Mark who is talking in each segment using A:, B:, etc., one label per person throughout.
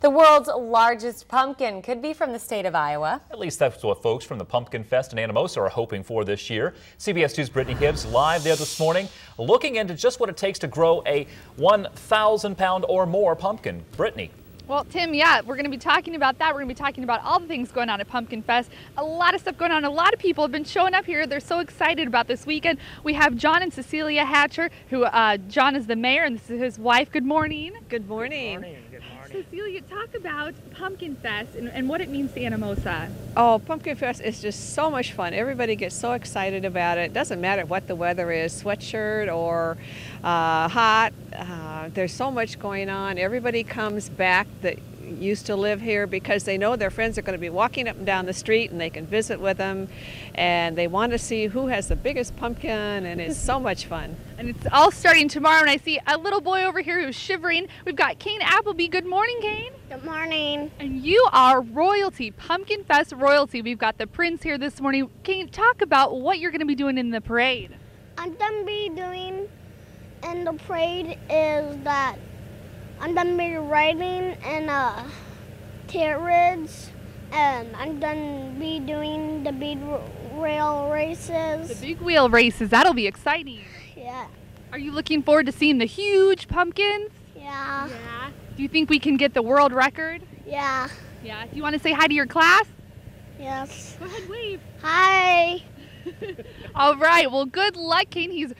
A: The world's largest pumpkin could be from the state of Iowa.
B: At least that's what folks from the Pumpkinfest in Anamosa are hoping for this year. CBS 2's Brittany Hibbs live there this morning, looking into just what it takes to grow a 1,000-pound or more pumpkin. Brittany.
C: Well, Tim, yeah, we're going to be talking about that. We're going to be talking about all the things going on at Pumpkinfest. A lot of stuff going on. A lot of people have been showing up here. They're so excited about this weekend. We have John and Cecilia Hatcher, who John is the mayor, and this is his wife. Good morning.
D: Good morning.
C: Good morning. Cecilia, talk about Pumpkinfest and what it means to Anamosa.
D: Oh, Pumpkinfest is just so much fun. Everybody gets so excited about it. It doesn't matter what the weather is, sweatshirt or hot. There's so much going on. Everybody comes back that used to live here because they know their friends are going to be walking up and down the street and they can visit with them, and they want to see who has the biggest pumpkin, and it's so much fun.
C: And it's all starting tomorrow, and I see a little boy over here who's shivering. We've got Cain Appleby. Good morning, Cain.
E: Good morning.
C: And you are royalty, Pumpkinfest royalty. We've got the prince here this morning. Cain, talk about what you're going to be doing in the parade.
E: I'm going to be doing in the parade is that I'm going to be riding in carriage, and I'm going to be doing the big rail races.
C: The big wheel races, that'll be exciting.
E: Yeah.
C: Are you looking forward to seeing the huge pumpkins?
E: Yeah.
C: Yeah. Do you think we can get the world record?
E: Yeah.
C: Yeah. Do you want to say hi to your class?
E: Yes.
C: Go ahead, wave.
E: Hi.
C: All right, well, good luck, Cain. He's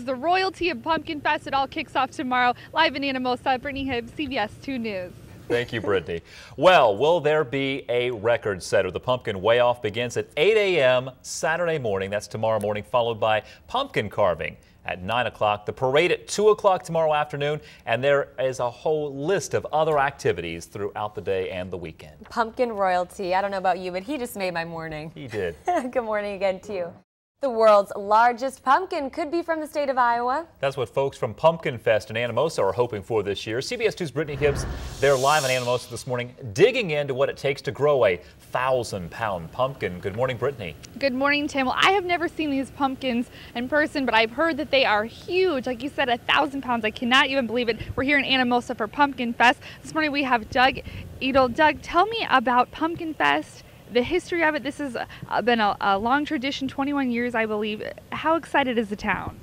C: the royalty of Pumpkinfest. It all kicks off tomorrow. Live in Anamosa, Brittany Hibbs, CBS 2 News.
B: Thank you, Brittany. Well, will there be a record setter? The pumpkin Weighoff begins at 8 a.m. Saturday morning. That's tomorrow morning, followed by pumpkin carving at 9 o'clock, the parade at 2 o'clock tomorrow afternoon, and there is a whole list of other activities throughout the day and the weekend.
A: Pumpkin royalty. I don't know about you, but he just made my morning.
B: He did.
A: Good morning again to you. The world's largest pumpkin could be from the state of Iowa.
B: That's what folks from Pumpkinfest in Anamosa are hoping for this year. CBS 2's Brittany Hibbs, they're live in Anamosa this morning, digging into what it takes to grow a 1,000-pound pumpkin. Good morning, Brittany.
C: Good morning, Tim. Well, I have never seen these pumpkins in person, but I've heard that they are huge. Like you said, 1,000 pounds. I cannot even believe it. We're here in Anamosa for Pumpkinfest. This morning we have Doug Edel. Doug, tell me about Pumpkinfest. The history of it. This has been a long tradition, 21 years, I believe. How excited is the town?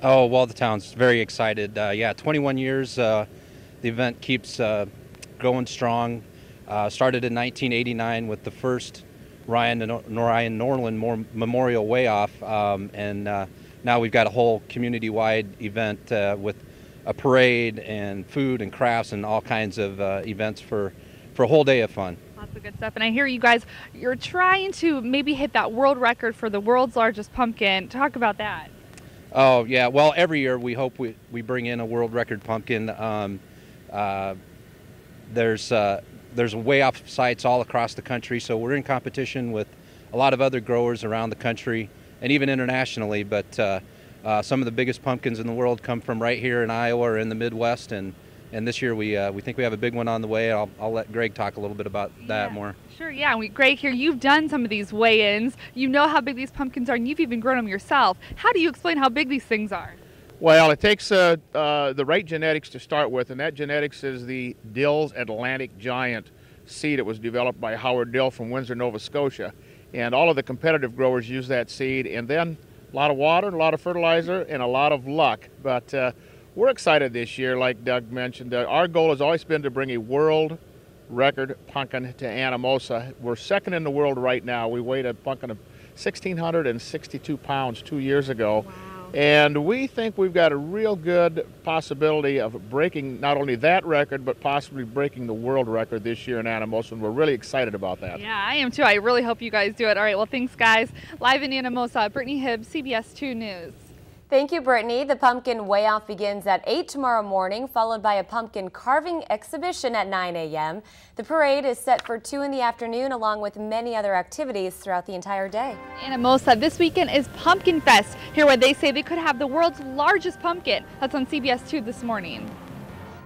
F: Oh, well, the town's very excited. Yeah, 21 years. The event keeps going strong. Started in 1989 with the first Ryan Norlin Memorial Weighoff, and now we've got a whole community-wide event with a parade and food and crafts and all kinds of events for a whole day of fun.
C: Lots of good stuff. And I hear you guys, you're trying to maybe hit that world record for the world's largest pumpkin. Talk about that.
F: Oh, yeah. Well, every year we hope we bring in a world record pumpkin. There's Weighoff sites all across the country, so we're in competition with a lot of other growers around the country and even internationally. But some of the biggest pumpkins in the world come from right here in Iowa or in the Midwest, and this year we think we have a big one on the way. I'll let Greg talk a little bit about that more.
C: Sure, yeah. Greg here, you've done some of these weigh-ins. You know how big these pumpkins are, and you've even grown them yourself. How do you explain how big these things are?
G: Well, it takes the right genetics to start with, and that genetics is the Dill's Atlantic Giant seed. It was developed by Howard Dill from Windsor, Nova Scotia. And all of the competitive growers use that seed, and then a lot of water, a lot of fertilizer, and a lot of luck. But we're excited this year, like Doug mentioned. Our goal has always been to bring a world record pumpkin to Anamosa. We're second in the world right now. We weighed a pumpkin of 1,662 pounds 2 years ago.
C: Wow.
G: And we think we've got a real good possibility of breaking not only that record, but possibly breaking the world record this year in Anamosa, and we're really excited about that.
C: Yeah, I am too. I really hope you guys do it. All right, well, thanks, guys. Live in Anamosa, Brittany Hibbs, CBS 2 News.
A: Thank you, Brittany. The pumpkin Weighoff begins at 8 tomorrow morning, followed by a pumpkin carving exhibition at 9 a.m. The parade is set for 2 in the afternoon, along with many other activities throughout the entire day.
C: Anamosa, this weekend is Pumpkinfest. Here where they say they could have the world's largest pumpkin. That's on CBS 2 this morning.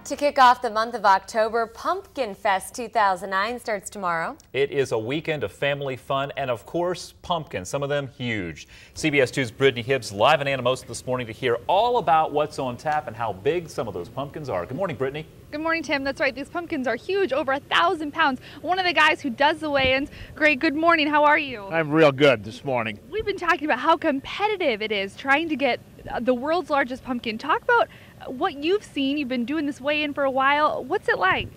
A: To kick off the month of October, Pumpkinfest 2009 starts tomorrow.
B: It is a weekend of family fun and, of course, pumpkins, some of them huge. CBS 2's Brittany Hibbs live in Anamosa this morning to hear all about what's on tap and how big some of those pumpkins are. Good morning, Brittany.
C: Good morning, Tim. That's right. These pumpkins are huge, over 1,000 pounds. One of the guys who does the weigh-ins. Great. Good morning. How are you?
G: I'm real good this morning.
C: We've been talking about how competitive it is trying to get the world's largest pumpkin. Talk about what you've seen. You've been doing this weigh-in for a while. What's it like?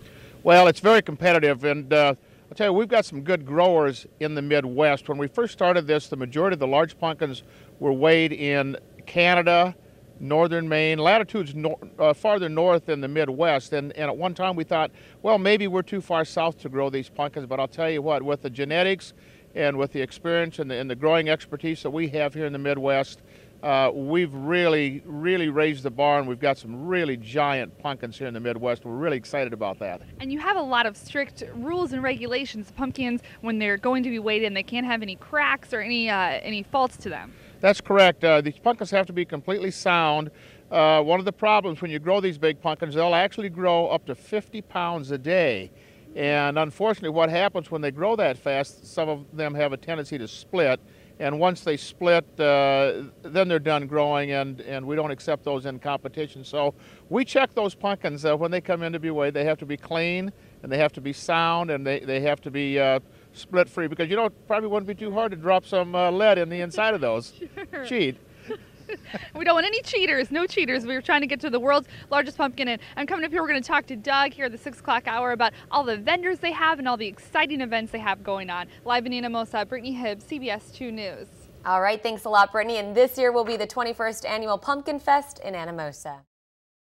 G: Well, it's very competitive, and I'll tell you, we've got some good growers in the Midwest. When we first started this, the majority of the large pumpkins were weighed in Canada, northern Maine, latitudes farther north in the Midwest. And at one time we thought, well, maybe we're too far south to grow these pumpkins. But I'll tell you what, with the genetics and with the experience and the growing expertise that we have here in the Midwest, we've really raised the bar, and we've got some really giant pumpkins here in the Midwest. We're really excited about that.
C: And you have a lot of strict rules and regulations. Pumpkins, when they're going to be weighed in, they can't have any cracks or any faults to them.
G: That's correct. These pumpkins have to be completely sound. One of the problems when you grow these big pumpkins, they'll actually grow up to 50 pounds a day. And unfortunately, what happens when they grow that fast, some of them have a tendency to split. And once they split, then they're done growing, and we don't accept those in competition. So we check those pumpkins when they come in to be weighed. They have to be clean, and they have to be sound, and they have to be split free, because it probably wouldn't be too hard to drop some lead in the inside of those.
C: Sure.
G: Cheat.
C: We don't want any cheaters, no cheaters. We were trying to get to the world's largest pumpkin, and I'm coming up here. We're going to talk to Doug here at the 6 o'clock hour about all the vendors they have and all the exciting events they have going on. Live in Anamosa, Brittany Hibbs, CBS 2 News.
A: All right, thanks a lot, Brittany. And this year will be the 21st annual Pumpkinfest in Anamosa.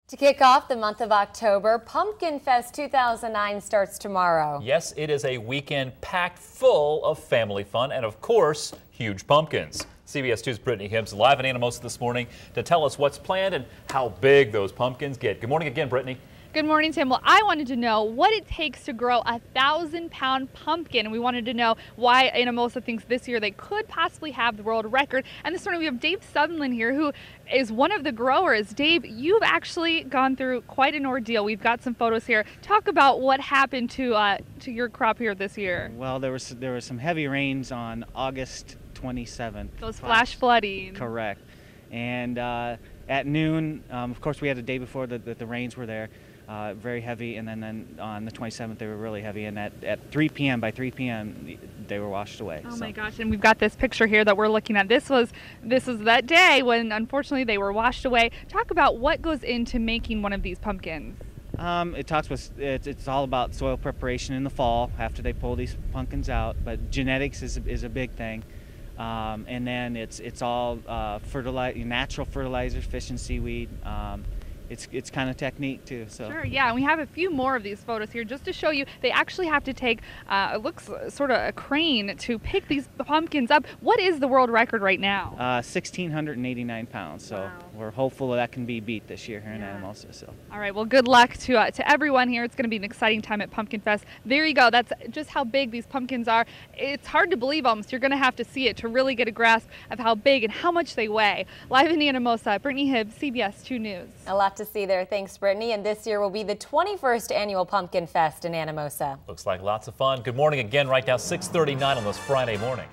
A: To kick off the month of October, Pumpkinfest 2009 starts tomorrow.
B: Yes, it is a weekend packed full of family fun and, of course, huge pumpkins. CBS 2's Brittany Hibbs live in Anamosa this morning to tell us what's planned and how big those pumpkins get. Good morning again, Brittany.
C: Good morning, Tim. Well, I wanted to know what it takes to grow a 1,000-pound pumpkin, and we wanted to know why Anamosa thinks this year they could possibly have the world record. And this morning we have Dave Sutherland here, who is one of the growers. Dave, you've actually gone through quite an ordeal. We've got some photos here. Talk about what happened to your crop here this year.
H: Well, there was some heavy rains on August 27th.
C: Those flash flooding.
H: Correct. And at noon, of course, we had the day before the rains were there. Very heavy, and then on the 27th they were really heavy, and at 3 p.m. by 3 p.m. they were washed away.
C: Oh my gosh, and we've got this picture here that we're looking at. This was that day when unfortunately they were washed away. Talk about what goes into making one of these pumpkins.
H: It's all about soil preparation in the fall after they pull these pumpkins out, but genetics is a big thing. And then it's all natural fertilizers, fish and seaweed. It's kind of technique too. So.
C: Sure, yeah, and we have a few more of these photos here just to show you. They actually have to take, it looks sort of a crane to pick these pumpkins up. What is the world record right now?
H: 1,689 pounds. So
C: wow.
H: We're hopeful that can be beat this year here in Anamosa. So.
C: All right, well, good luck to everyone here. It's going to be an exciting time at Pumpkinfest. There you go. That's just how big these pumpkins are. It's hard to believe almost. You're going to have to see it to really get a grasp of how big and how much they weigh. Live in Anamosa, Brittany Hibbs, CBS 2 News.
A: A lot to see there. Thanks, Brittany. And this year will be the 21st annual Pumpkinfest in Anamosa.
B: Looks like lots of fun. Good morning again. Right now, 6:39 on this Friday morning.